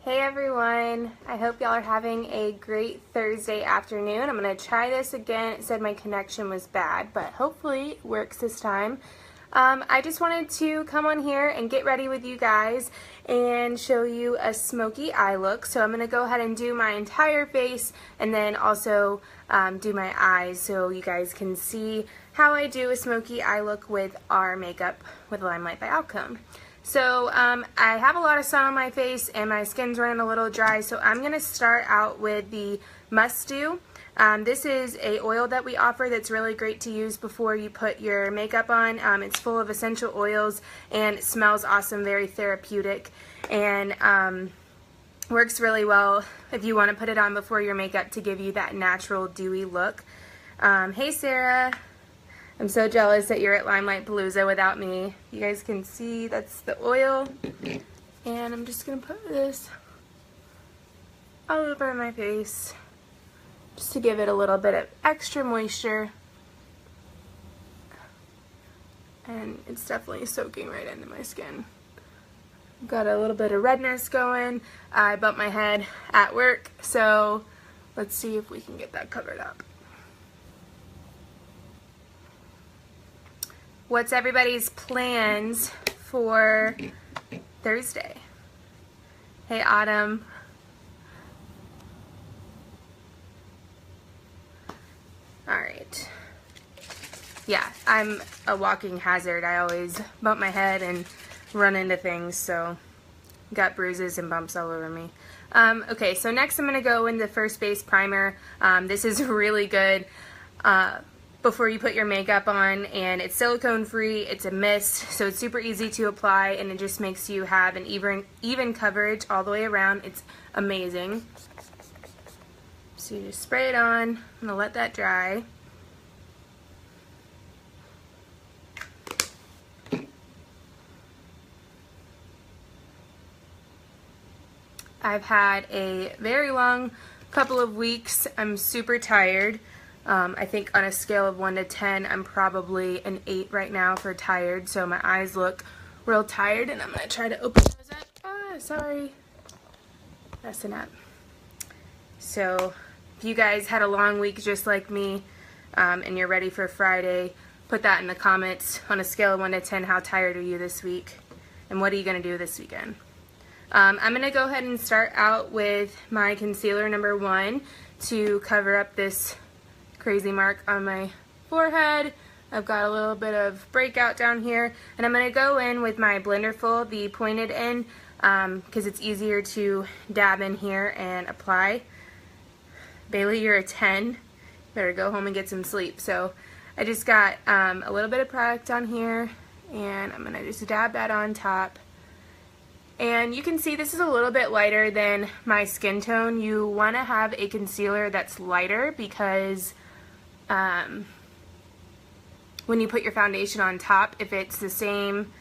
Hey everyone, I hope y'all are having a great Thursday afternoon. I'm going to try this again. It said my connection was bad, but hopefully it works this time. I just wanted to come on here and get ready with you guys and show you a smoky eye look. So I'm going to go ahead and do my entire face and then also do my eyes so you guys can see how I do a smoky eye look with our makeup with LimeLight by Alcone. So I have a lot of sun on my face and my skin's running a little dry, so I'm going to start out with the Must Do. This is a oil that we offer that's really great to use before you put your makeup on. It's full of essential oils and it smells awesome, very therapeutic, and works really well if you want to put it on before your makeup to give you that natural dewy look. Hey Sarah! I'm so jealous that you're at LimeLight Palooza without me. You guys can see that's the oil. And I'm just going to put this all over my face just to give it a little bit of extra moisture. And it's definitely soaking right into my skin. Got a little bit of redness going. I bumped my head at work, so let's see if we can get that covered up. What's everybody's plans for Thursday? Hey Autumn. Alright. Yeah, I'm a walking hazard. I always bump my head and run into things, so got bruises and bumps all over me. Okay, so next I'm going to go in the First Base Primer. This is really good before you put your makeup on, and it's silicone free, it's a mist, so it's super easy to apply, and it just makes you have an even coverage all the way around. It's amazing. So you just spray it on. I'm going to let that dry. I've had a very long couple of weeks. I'm super tired. I think on a scale of 1 to 10, I'm probably an 8 right now for tired, so my eyes look real tired, and I'm going to try to open those up. Ah, sorry. Messing up. So, if you guys had a long week just like me, and you're ready for Friday, put that in the comments. On a scale of 1 to 10, how tired are you this week? And what are you going to do this weekend? I'm going to go ahead and start out with my concealer number 1 to cover up this crazy mark on my forehead. I've got a little bit of breakout down here, and I'm going to go in with my Blenderful, the pointed end, because it's easier to dab in here and apply. Bailey, you're a 10. Better go home and get some sleep. So I just got a little bit of product on here, and I'm going to just dab that on top. And you can see this is a little bit lighter than my skin tone. You want to have a concealer that's lighter because when you put your foundation on top, if it's the same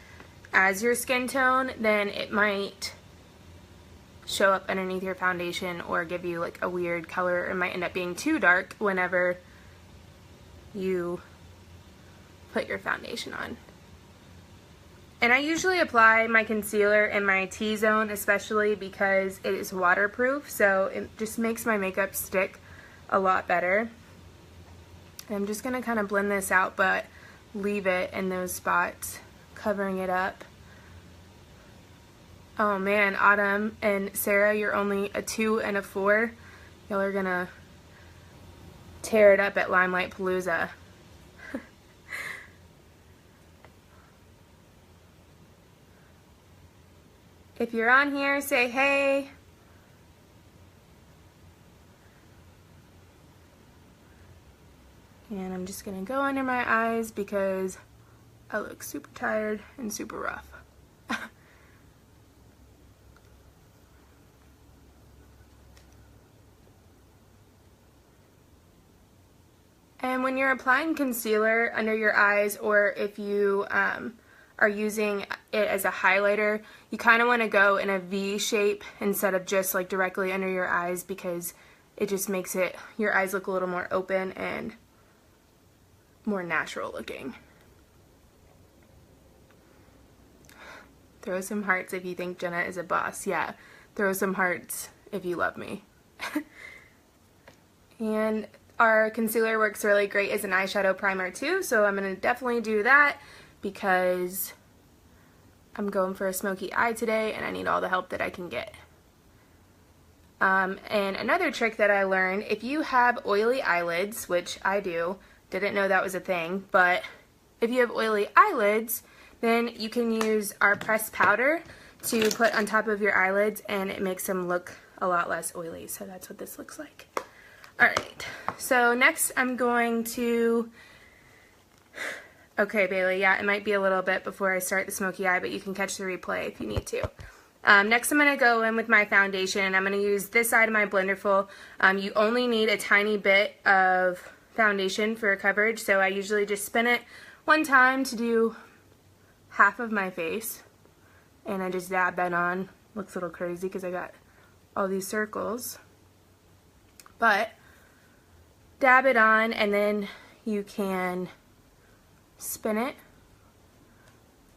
as your skin tone, then it might show up underneath your foundation or give you like a weird color. It might end up being too dark whenever you put your foundation on. And I usually apply my concealer in my T-zone, especially because it is waterproof, so it just makes my makeup stick a lot better. I'm just going to kind of blend this out, but leave it in those spots, covering it up. Oh man, Autumn and Sarah, you're only a 2 and a 4. Y'all are going to tear it up at LimeLight Palooza. If you're on here, say hey. And I'm just going to go under my eyes because I look super tired and super rough. And when you're applying concealer under your eyes, or if you are using it as a highlighter, you kind of want to go in a V shape instead of just like directly under your eyes, because it just makes your eyes look a little more open and more natural looking. Throw some hearts if you think Jenna is a boss. Yeah, throw some hearts if you love me. And our concealer works really great as an eyeshadow primer too, so I'm going to definitely do that because I'm going for a smoky eye today and I need all the help that I can get. And another trick that I learned, if you have oily eyelids, which I do, didn't know that was a thing, but if you have oily eyelids, then you can use our pressed powder to put on top of your eyelids and it makes them look a lot less oily. So that's what this looks like. Alright, so next I'm going to, okay Bailey, yeah, it might be a little bit before I start the smoky eye, but you can catch the replay if you need to. Next I'm going to go in with my foundation. I'm going to use this side of my Blenderful. You only need a tiny bit of foundation for coverage, so I usually just spin it one time to do half of my face, and I just dab that on. Looks a little crazy because I got all these circles, but dab it on and then you can spin it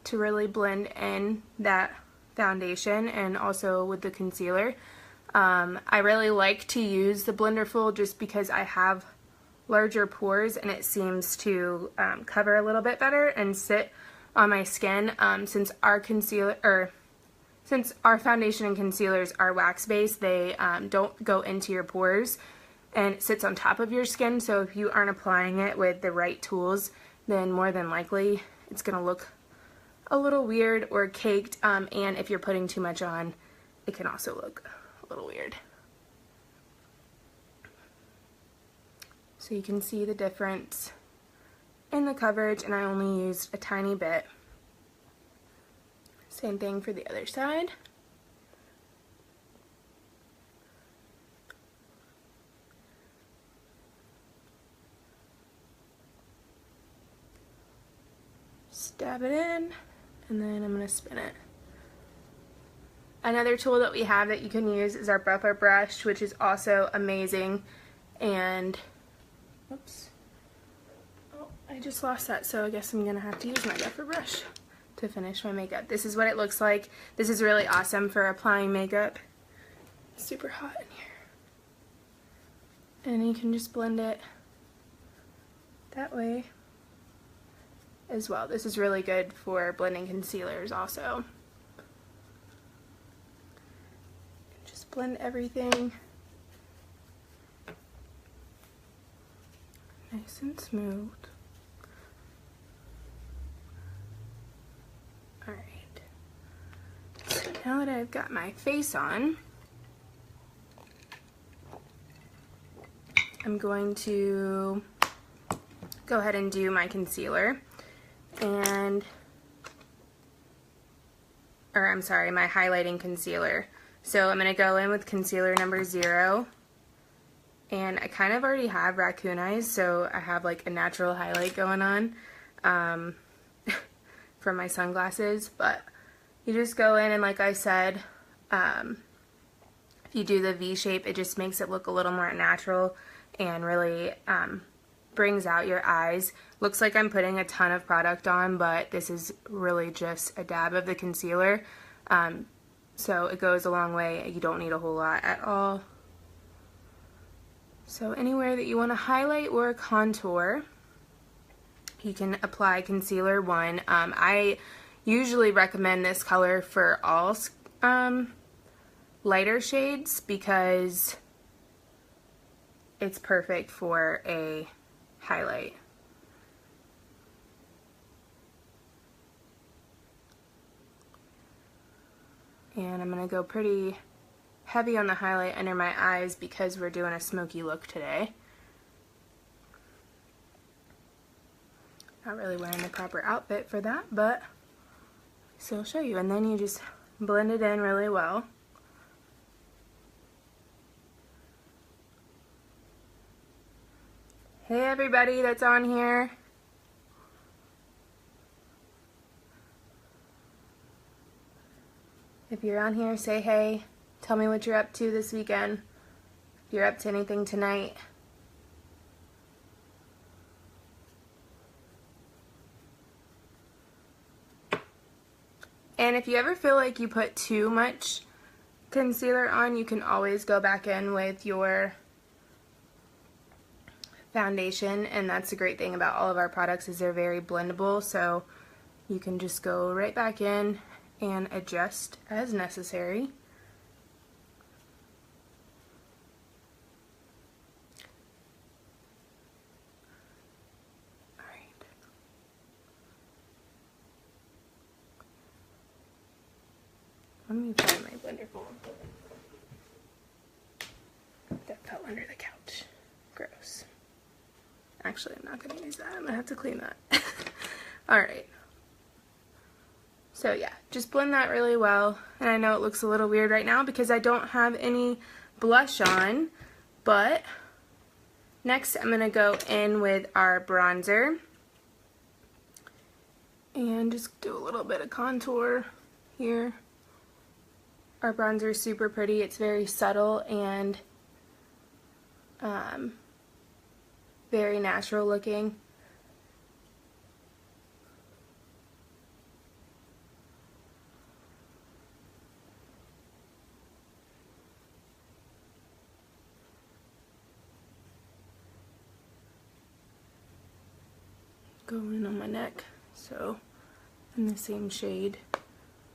to really blend in that foundation and also with the concealer. I really like to use the Blenderful just because I have larger pores and it seems to cover a little bit better and sit on my skin. Since our foundation and concealers are wax based, they don't go into your pores and it sits on top of your skin, so if you aren't applying it with the right tools, then more than likely it's gonna look a little weird or caked, and if you're putting too much on, it can also look a little weird. So you can see the difference in the coverage, and I only used a tiny bit. Same thing for the other side. Dab it in, and then I'm going to spin it. Another tool that we have that you can use is our buffer brush, which is also amazing. And, oops, oh, I just lost that, so I guess I'm going to have to use my buffer brush to finish my makeup. This is what it looks like. This is really awesome for applying makeup. It's super hot in here. And you can just blend it that way as well. This is really good for blending concealers also. Just blend everything nice and smooth. Alright, so now that I've got my face on, I'm going to go ahead and do my concealer. My highlighting concealer. So I'm going to go in with concealer number 0, and I kind of already have raccoon eyes, so I have like a natural highlight going on from my sunglasses, but you just go in and, like I said, if you do the V shape, it just makes it look a little more natural and really brings out your eyes. Looks like I'm putting a ton of product on, but this is really just a dab of the concealer, so it goes a long way. You don't need a whole lot at all. So anywhere that you want to highlight or contour, you can apply concealer 1. I usually recommend this color for all lighter shades because it's perfect for a highlight. And I'm going to go pretty heavy on the highlight under my eyes because we're doing a smoky look today. Not really wearing the proper outfit for that, but so I'll show you. And then you just blend it in really well. Hey everybody that's on here. If you're on here, say hey. Tell me what you're up to this weekend. If you're up to anything tonight. And if you ever feel like you put too much concealer on, you can always go back in with your foundation, and that's the great thing about all of our products is they're very blendable, so you can just go right back in and adjust as necessary. Let me find my blender bowl. That fell under the couch. Gross. Actually, I'm not going to use that. I'm going to have to clean that. Alright. So yeah, just blend that really well. And I know it looks a little weird right now because I don't have any blush on. But next I'm going to go in with our bronzer. And just do a little bit of contour here. Our bronzer is super pretty. It's very subtle and very natural looking. Go in on my neck, so in the same shade.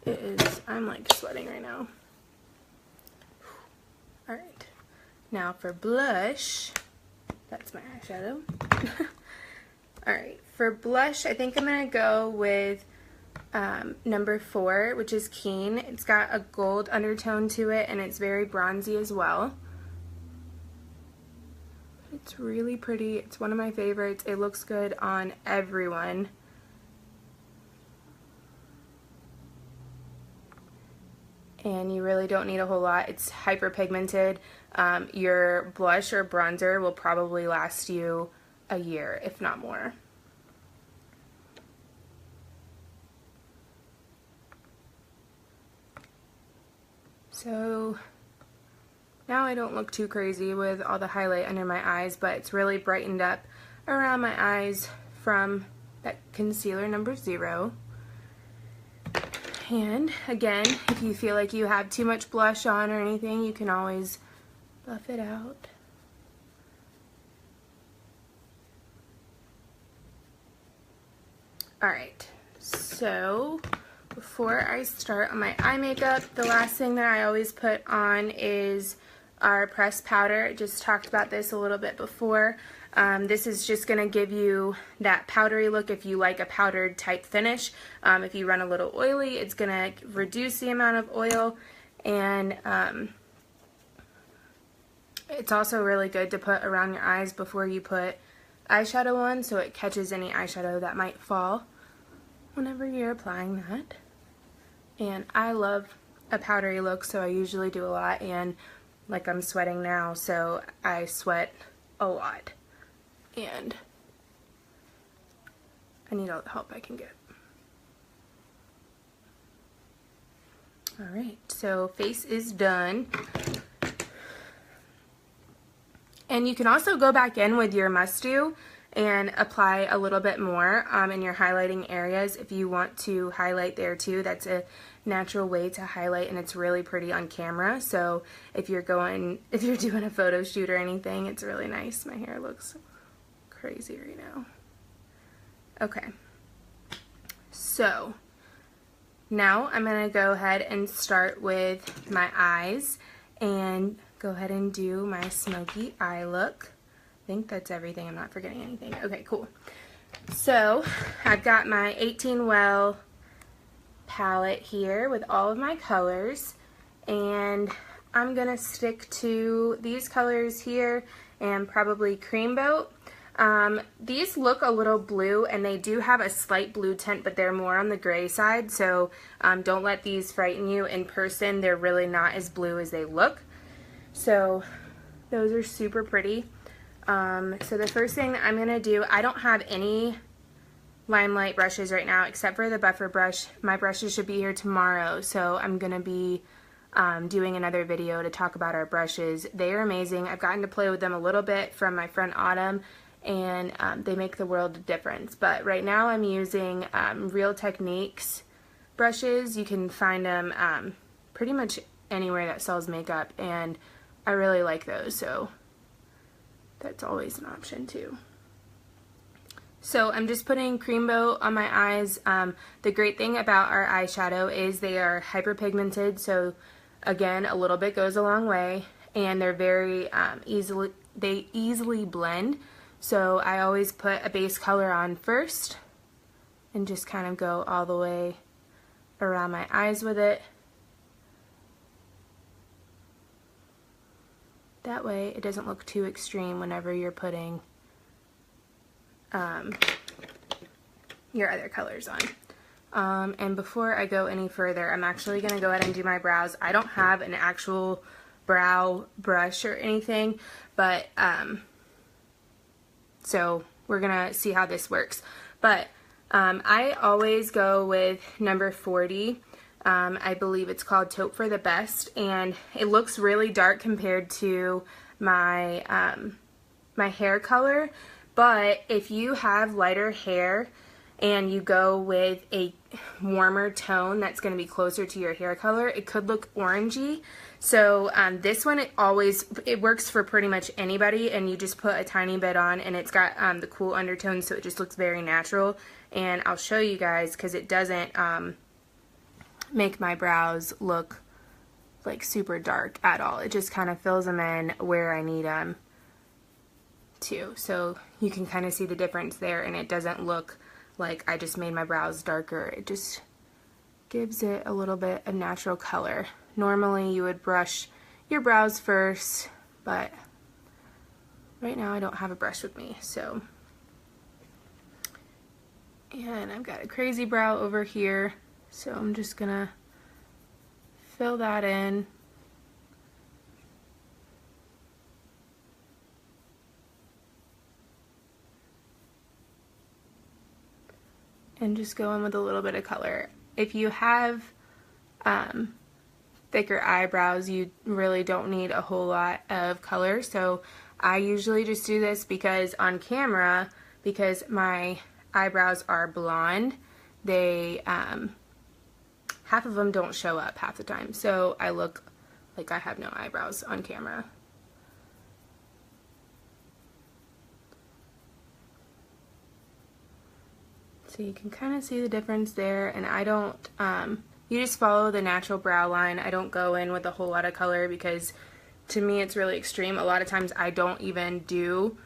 It is, I'm like sweating right now. Alright, now for blush, that's my eyeshadow. Alright, for blush, I think I'm going to go with number 4, which is Keen. It's got a gold undertone to it, and it's very bronzy as well. It's really pretty. It's one of my favorites. It looks good on everyone. And you really don't need a whole lot. It's hyperpigmented. Your blush or bronzer will probably last you a year, if not more. So now I don't look too crazy with all the highlight under my eyes, but it's really brightened up around my eyes from that concealer number 0. And again, if you feel like you have too much blush on or anything, you can always buff it out. Alright, so before I start on my eye makeup, the last thing that I always put on is our pressed powder. I just talked about this a little bit before. This is just going to give you that powdery look if you like a powdered type finish. If you run a little oily, it's going to reduce the amount of oil, and it's also really good to put around your eyes before you put eyeshadow on, so it catches any eyeshadow that might fall whenever you're applying that. And I love a powdery look, so I usually do a lot, and like I'm sweating now, so I sweat a lot. And I need all the help I can get. Alright, so face is done. And you can also go back in with your Must Do and apply a little bit more in your highlighting areas if you want to highlight there too. That's a natural way to highlight, and it's really pretty on camera. So if you're doing a photo shoot or anything, it's really nice. My hair looks crazy right now. Okay, so now I'm going to go ahead and start with my eyes and go ahead and do my smoky eye look. I think that's everything. I'm not forgetting anything. Okay, cool. So I've got my 18 Well palette here with all of my colors, and I'm going to stick to these colors here and probably Creamboat. These look a little blue, and they do have a slight blue tint, but they're more on the gray side, so don't let these frighten you. In person, they're really not as blue as they look. So those are super pretty. So the first thing I'm going to do, I don't have any LimeLight brushes right now except for the buffer brush. My brushes should be here tomorrow, so I'm going to be doing another video to talk about our brushes. They are amazing. I've gotten to play with them a little bit from my friend Autumn, and they make the world of difference. But right now I'm using Real Techniques brushes. You can find them pretty much anywhere that sells makeup, and I really like those, so that's always an option too. So I'm just putting Creambow on my eyes. The great thing about our eyeshadow is they are hyperpigmented, so again, a little bit goes a long way, and they're very easily blend. So I always put a base color on first and just kind of go all the way around my eyes with it. That way it doesn't look too extreme whenever you're putting your other colors on. And before I go any further, I'm actually going to go ahead and do my brows. I don't have an actual brow brush or anything, but so we're going to see how this works. But I always go with number 40. I believe it's called Taupe for the Best, and it looks really dark compared to my my hair color. But if you have lighter hair and you go with a warmer tone that's going to be closer to your hair color, it could look orangey. So this one, it works for pretty much anybody, and you just put a tiny bit on, and it's got the cool undertones, so it just looks very natural. And I'll show you guys, because it doesn't make my brows look like super dark at all. It just kind of fills them in where I need them to. So you can kind of see the difference there, and it doesn't look like I just made my brows darker. It just gives it a little bit of natural color. Normally you would brush your brows first, but right now I don't have a brush with me, so. And I've got a crazy brow over here, so I'm just gonna fill that in. And just go in with a little bit of color. If you have thicker eyebrows, you really don't need a whole lot of color. So I usually just do this because on camera, because my eyebrows are blonde, they half of them don't show up half the time. So I look like I have no eyebrows on camera. So you can kind of see the difference there, and I don't, you just follow the natural brow line. I don't go in with a whole lot of color because to me it's really extreme. A lot of times I don't even do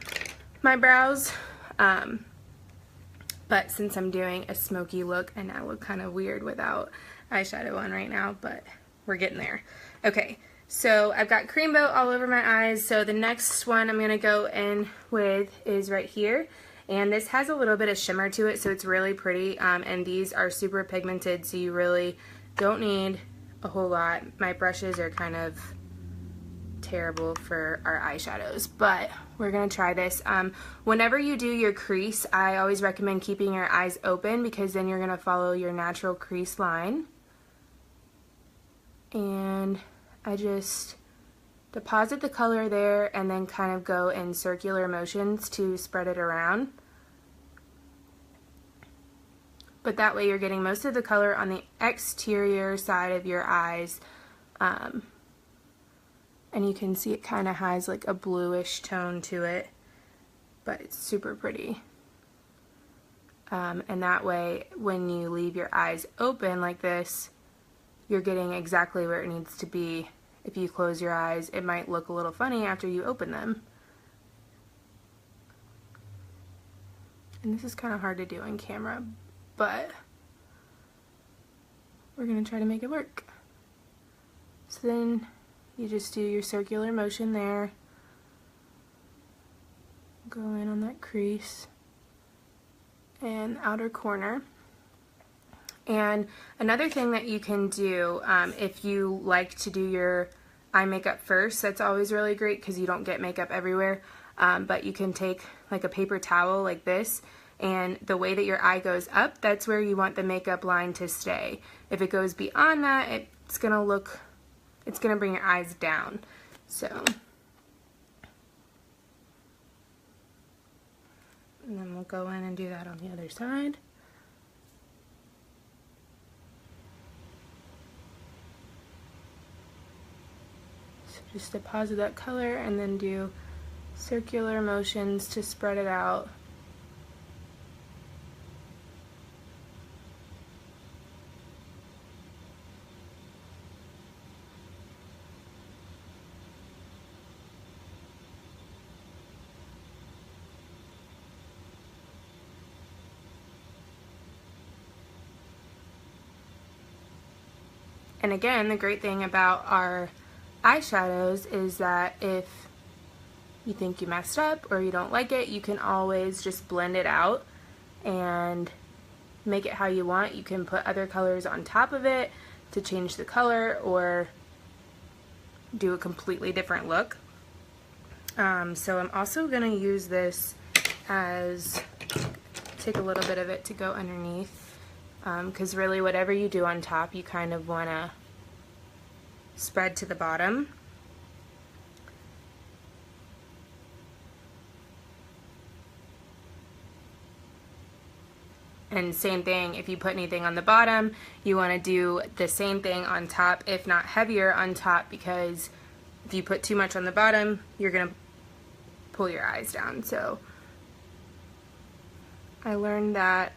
my brows, but since I'm doing a smoky look, and I look kind of weird without eyeshadow on right now, but we're getting there. Okay, so I've got Creambow all over my eyes, so the next one I'm going to go in with is right here. And this has a little bit of shimmer to it, so it's really pretty, and these are super pigmented, so you really don't need a whole lot. My brushes are kind of terrible for our eyeshadows, but we're going to try this. Whenever you do your crease, I always recommend keeping your eyes open, because then you're going to follow your natural crease line. And I just deposit the color there and then kind of go in circular motions to spread it around. But that way you're getting most of the color on the exterior side of your eyes. And you can see it kind of has like a bluish tone to it, but it's super pretty. And that way when you leave your eyes open like this, you're getting exactly where it needs to be. If you close your eyes, it might look a little funny after you open them. And this is kind of hard to do on camera, but we're going to try to make it work. So then you just do your circular motion there. Go in on that crease and outer corner. And another thing that you can do, if you like to do your eye makeup first, that's always really great because you don't get makeup everywhere. But you can take like a paper towel like this, and the way that your eye goes up, that's where you want the makeup line to stay. If it goes beyond that, it's gonna bring your eyes down. So, and then we'll go in and do that on the other side. Just deposit that color and then do circular motions to spread it out. And again, the great thing about our eyeshadows is that if you think you messed up or you don't like it, you can always just blend it out and make it how you want. You can put other colors on top of it to change the color or do a completely different look. So I'm also going to use this as, take a little bit of it to go underneath. Because really whatever you do on top, you kind of want to spread to the bottom. And same thing, if you put anything on the bottom, you want to do the same thing on top, if not heavier on top, because if you put too much on the bottom, you're going to pull your eyes down. So I learned that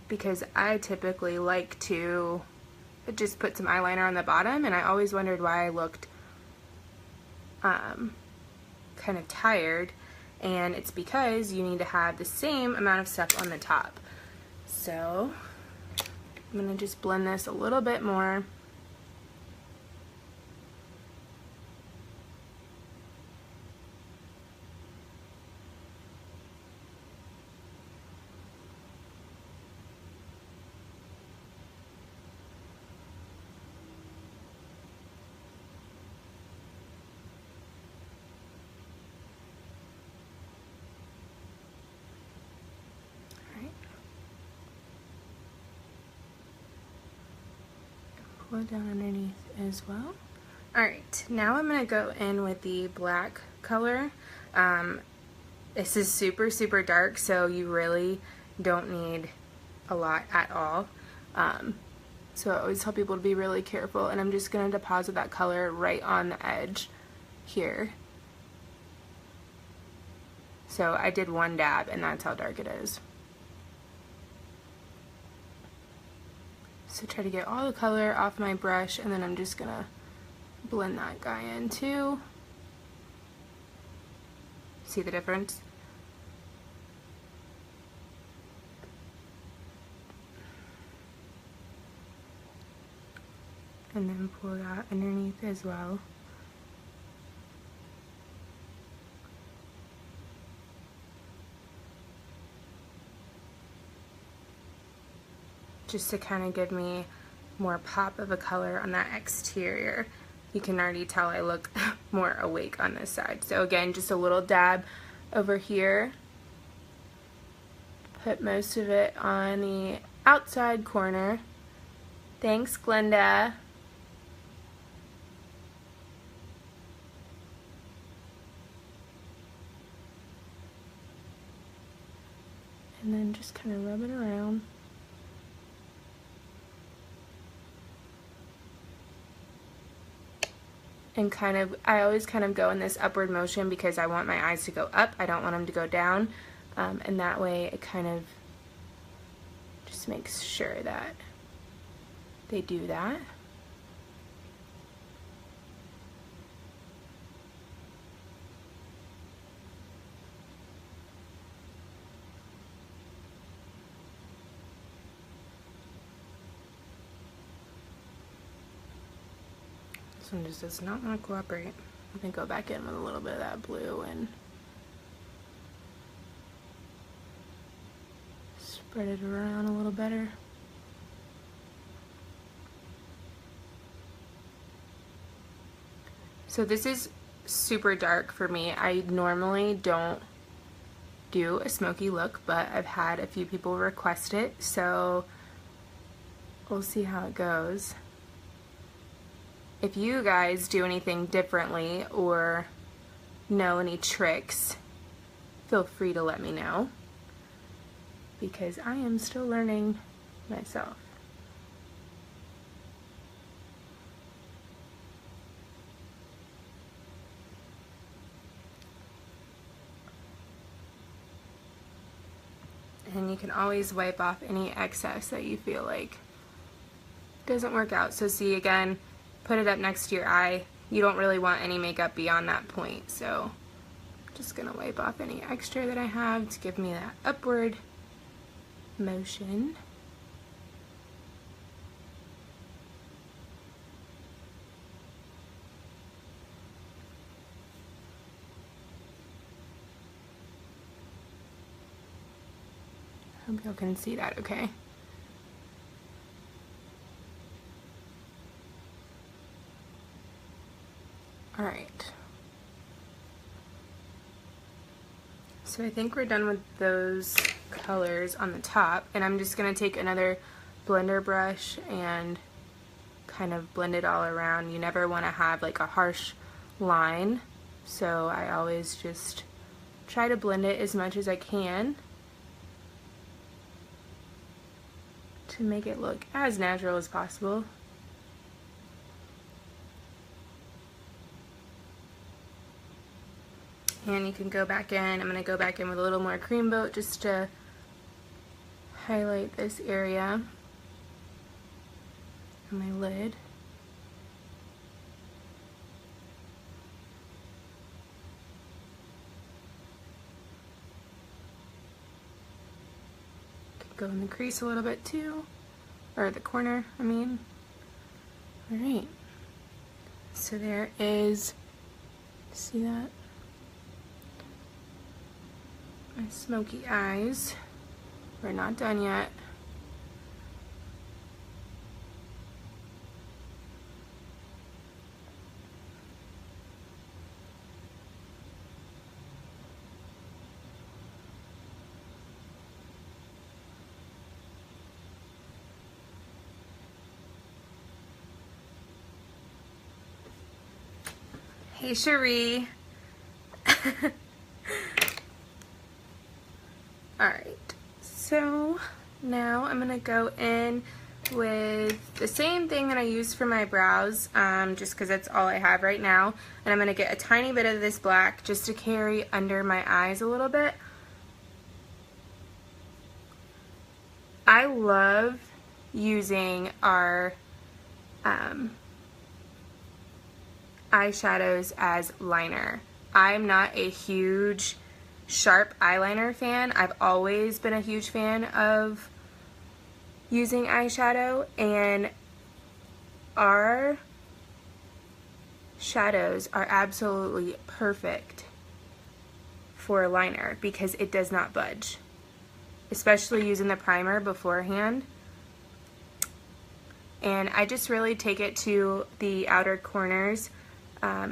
because I typically like to just put some eyeliner on the bottom, and I always wondered why I looked kind of tired, and it's because you need to have the same amount of stuff on the top. So I'm going to just blend this a little bit more. Pull it down underneath as well. Alright, now I'm going to go in with the black color. This is super, super dark, so you really don't need a lot at all. So I always tell people to be really careful, and I'm just going to deposit that color right on the edge here. So I did one dab, and that's how dark it is. So try to get all the color off my brush, and then I'm just gonna blend that guy in too. See the difference? And then pull that underneath as well. Just to kind of give me more pop of a color on that exterior. You can already tell I look more awake on this side. So again, just a little dab over here. Put most of it on the outside corner. Thanks, Glenda. And then just kind of rub it around. And kind of, I always kind of go in this upward motion because I want my eyes to go up. I don't want them to go down. And that way it kind of just makes sure that they do that. This one just does not want to cooperate. I'm going to go back in with a little bit of that blue and spread it around a little better. So this is super dark for me. I normally don't do a smoky look, but I've had a few people request it, so we'll see how it goes. If you guys do anything differently or know any tricks, feel free to let me know, because I am still learning myself. And you can always wipe off any excess that you feel like doesn't work out. So see, again, put it up next to your eye. You don't really want any makeup beyond that point, so I'm just gonna wipe off any extra that I have to give me that upward motion. Hope y'all can see that okay. Alright. So I think we're done with those colors on the top, and I'm just going to take another blender brush and kind of blend it all around. You never want to have like a harsh line, so I always just try to blend it as much as I can to make it look as natural as possible. And you can go back in. I'm going to go back in with a little more cream boat just to highlight this area on my lid. Go in the crease a little bit too, or the corner, I mean. Alright, so there is, see that? My smoky eyes. We're not done yet. Hey, Cherie. Alright, so now I'm going to go in with the same thing that I used for my brows, just because that's all I have right now. And I'm going to get a tiny bit of this black just to carry under my eyes a little bit. I love using our eyeshadows as liner. I'm not a huge sharp eyeliner fan. I've always been a huge fan of using eyeshadow, and our shadows are absolutely perfect for a liner because it does not budge, especially using the primer beforehand. And I just really take it to the outer corners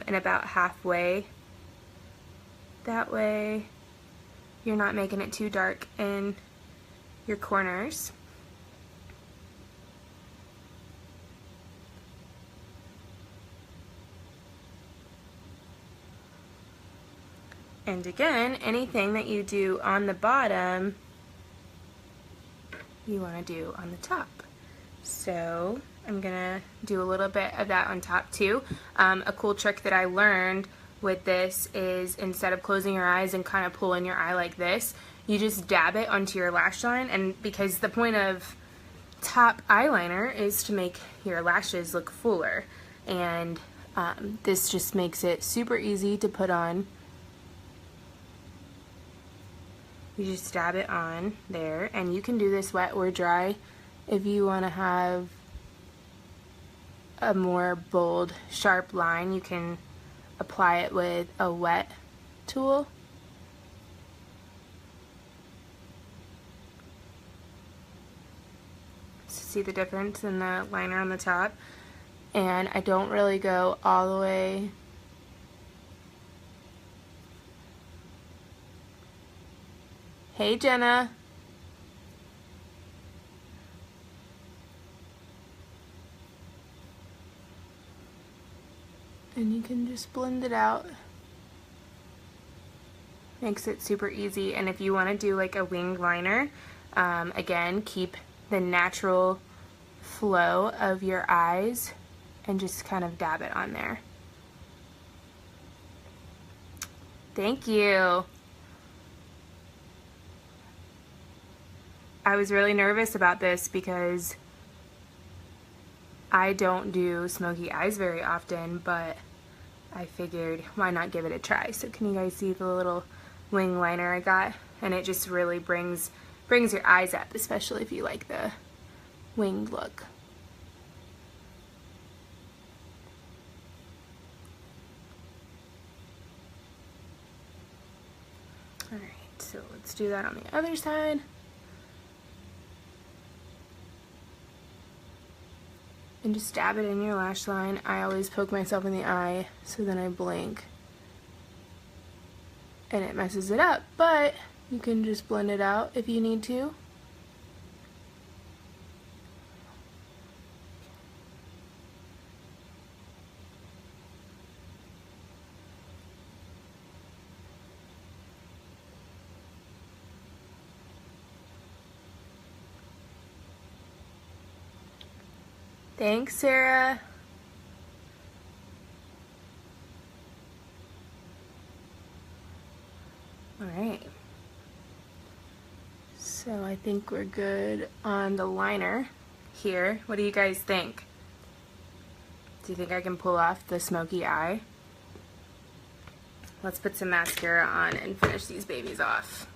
and about halfway. That way you're not making it too dark in your corners. And again, anything that you do on the bottom, you want to do on the top. So I'm gonna do a little bit of that on top too. A cool trick that I learned with this is, instead of closing your eyes and kind of pulling your eye like this, you just dab it onto your lash line. And because the point of top eyeliner is to make your lashes look fuller, and this just makes it super easy to put on. You just dab it on there, and you can do this wet or dry if you want to have a more bold, sharp line. You can apply it with a wet tool. See the difference in the liner on the top? And I don't really go all the way Hey, Jenna. And you can just blend it out. Makes it super easy. And if you want to do like a winged liner, again, keep the natural flow of your eyes and just kind of dab it on there. Thank you. I was really nervous about this because I don't do smoky eyes very often, but I figured why not give it a try. So can you guys see the little wing liner I got? And it just really brings your eyes up, especially if you like the winged look. Alright, so let's do that on the other side. And just dab it in your lash line. I always poke myself in the eye, so then I blink. And it messes it up, but you can just blend it out if you need to. Thanks, Sarah. Alright. So I think we're good on the liner here. What do you guys think? Do you think I can pull off the smoky eye? Let's put some mascara on and finish these babies off.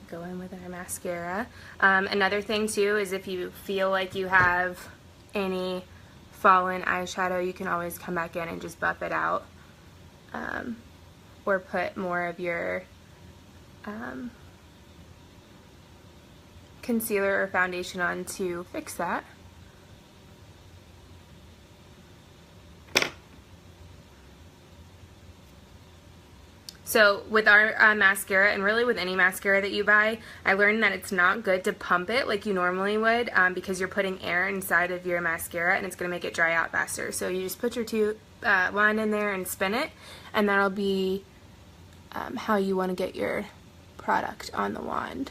Go in with our mascara. Another thing too is if you feel like you have any fallen eyeshadow, you can always come back in and just buff it out, or put more of your concealer or foundation on to fix that. So with our mascara, and really with any mascara that you buy, I learned that it's not good to pump it like you normally would, because you're putting air inside of your mascara and it's going to make it dry out faster. So you just put your wand in there and spin it, and that'll be how you want to get your product on the wand.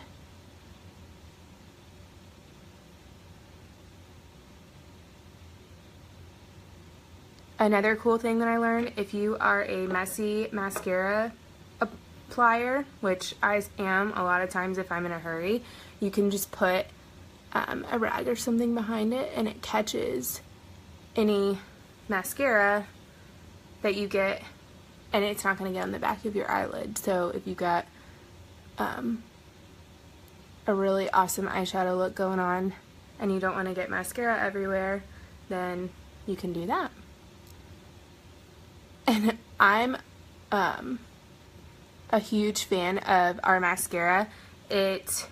Another cool thing that I learned, if you are a messy mascara applier, which I am a lot of times if I'm in a hurry, you can just put a rag or something behind it and it catches any mascara that you get, and it's not going to get on the back of your eyelid. So if you got a really awesome eyeshadow look going on and you don't want to get mascara everywhere, then you can do that. And I'm a huge fan of our mascara. If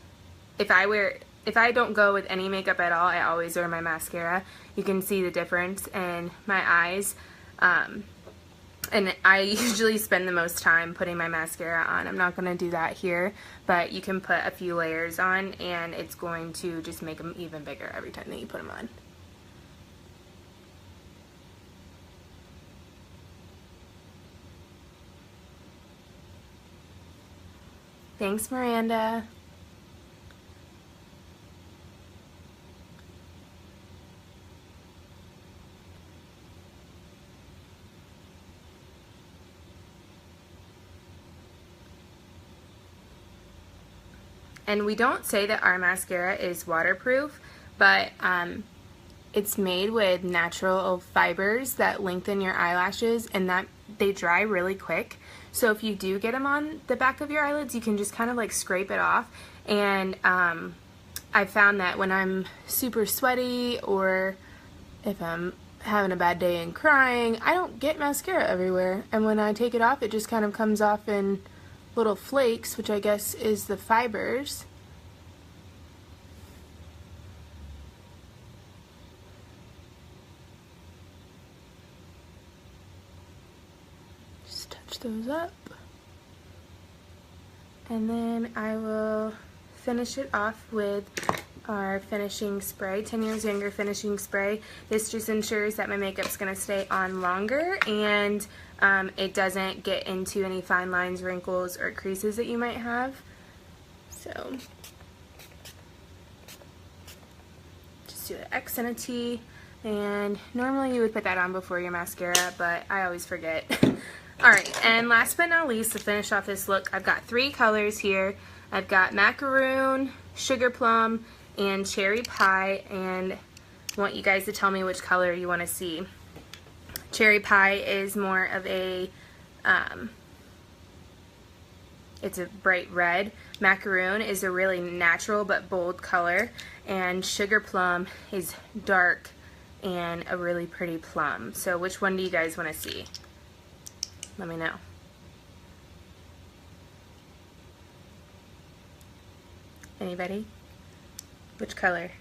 I don't go with any makeup at all, I always wear my mascara. You can see the difference in my eyes. And I usually spend the most time putting my mascara on. I'm not going to do that here, but you can put a few layers on and it's going to just make them even bigger every time that you put them on. Thanks, Miranda. And we don't say that our mascara is waterproof, but it's made with natural fibers that lengthen your eyelashes, and that they dry really quick. So if you do get them on the back of your eyelids, you can just kind of like scrape it off. And I found that when I'm super sweaty, or if I'm having a bad day and crying, I don't get mascara everywhere. And when I take it off, it just kind of comes off in little flakes, which I guess is the fibers. Just touch those up. And then I will finish it off with our finishing spray, 10 Years Younger finishing spray. This just ensures that my makeup's going to stay on longer, and it doesn't get into any fine lines, wrinkles, or creases that you might have. So just do an X and a T, and normally you would put that on before your mascara, but I always forget. Alright, and last but not least, to finish off this look, I've got 3 colors here. I've got macaroon, sugar plum, and cherry pie, and I want you guys to tell me which color you want to see. Cherry pie is more of a, it's a bright red. Macaroon is a really natural but bold color, and sugar plum is dark and a really pretty plum. So which one do you guys want to see? Let me know. Anybody? Which color?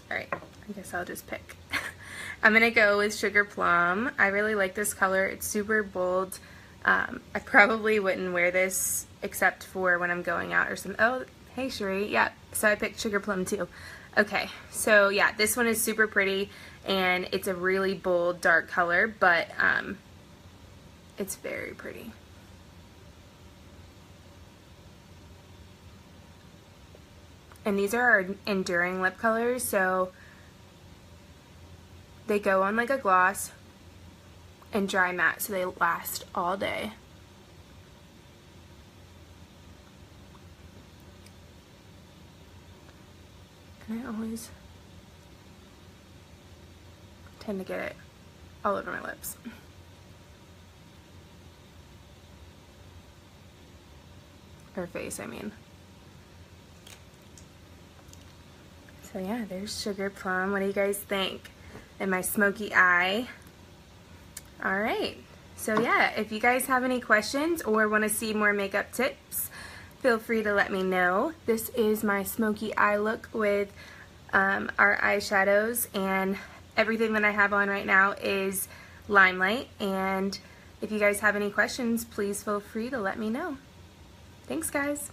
Alright, I guess I'll just pick. I'm gonna go with sugar plum. I really like this color. It's super bold. I probably wouldn't wear this except for when I'm going out or something. Oh, hey Sheree. Yeah, so I picked sugar plum too. Okay, so yeah, this one is super pretty, and it's a really bold, dark color, but it's very pretty. And these are our enduring lip colors, so they go on like a gloss and dry matte, so they last all day. And I always tend to get it all over my lips. Or face, I mean. So yeah, there's sugar plum. What do you guys think? And my smoky eye. Alright, so yeah, if you guys have any questions or want to see more makeup tips, feel free to let me know. This is my smoky eye look with our eyeshadows, and everything that I have on right now is LimeLight, and if you guys have any questions, please feel free to let me know. Thanks guys!